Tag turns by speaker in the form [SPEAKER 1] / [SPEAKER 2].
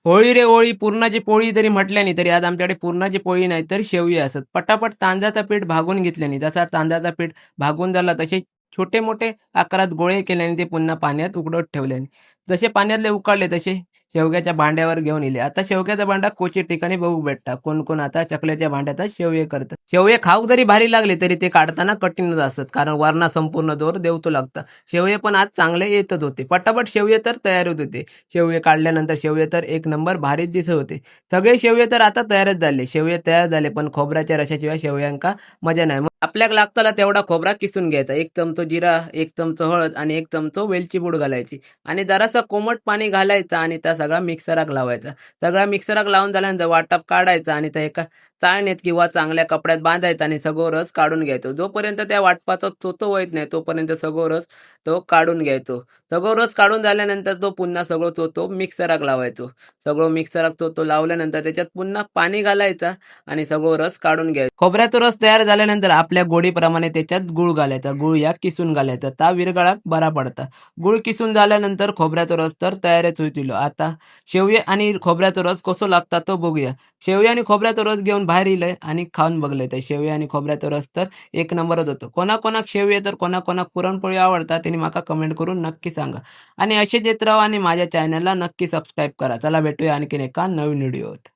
[SPEAKER 1] होळी रे होळी पुरणाची पोळी जरी म्हटल्यानी तरी आज आमच्याकडे पुरणाची पोळी नाही तर शेवई असत. पटापट तांदळाचं पीठ भागून घेतल्याने जसा तांदळाचं पीठ भागून झाला तसे छोटे-मोठे आकारात गोळे केल्याने ते पुन्हा पाण्यात उकडत ठेवल्याने. जसे पाण्यातले उकळले तसे शेवग्याच्या भांड्यावर घेऊन इले. आता शेवग्याचा भांडा क्वचित ठिकाणी बघू भेटता. कोण-कोण आता चकल्याच्या भांड्यातच शेवये करतात. शेवये खाऊ जरी भारी लागले तरी ते काढताना कठीणच असतात कारण वरना संपूर्ण जोर देवतो लागतं. शेवये पण आज चांगले येतच होते. पटापट शेवये तर तयार होत होते. शेवये काढल्यानंतर शेवये तर एक नंबर भारीच दिसत होते. सगळे शेवये तर आता तयारच झाले. शेवये तयार झाले पण खोबऱ्याच्या रशाशिवाय शेवयांका मजा नाही. मग आपल्याला लागताला तेवढा खोबरा किसून घ्यायचा. 1 चमचो जिरा, 1 चमचो हळद आणि 1 चमचो वेलची पूड घालायची आणि जरासा कोमट पाणी घालायचं आणि त्या सगळा मिक्सराक लावायचा. सगळा मिक्सराक लावून झाल्यानंतर वाटप काढायचा आणि त्या एका चाळणीत किंवा चांगल्या कपड्यात बांधायचा आणि सगळं रस काढून घ्यायचो. जोपर्यंत त्या वाटपाचा चोतो होत नाही तोपर्यंत सगळं रस तो काढून घ्यायचो. सगळं रस काढून झाल्यानंतर तो पुन्हा सगळं चोतो मिक्सराक लावायचो. सगळं मिक्सराक चोतो लावल्यानंतर त्याच्यात पुन्हा पाणी घालायचा आणि सगळं रस काढून घ्यायचा. खोबऱ्याचा रस तयार झाल्यानंतर आपल्या गोडीप्रमाणे त्याच्यात गूळ घालायचा. गूळ या किसून घालायचा. ता विरघळाक बरा पडता. गूळ किसून झाल्यानंतर खोबऱ्याचा रस तर तयारच होईल. आता शेवये आणि खोबऱ्याचा रस कसं लागता तो बघूया. शेवया आणि खोबऱ्याचा रस घेऊन बाहेर इलंय आणि खाऊन बघलंय. तर शेवया आणि खोबऱ्याचा रस तर एक नंबरच होतो. कोणाकोणाक शेवये तर कोणाकोणाक पुरणपोळी आवडतात त्यांनी माका कमेंट करून नक्की सांगा. आणि असेच येत राहा आणि माझ्या चॅनलला नक्की सबस्क्राईब करा. चला भेटूया आणखीन एका नवीन व्हिडिओत.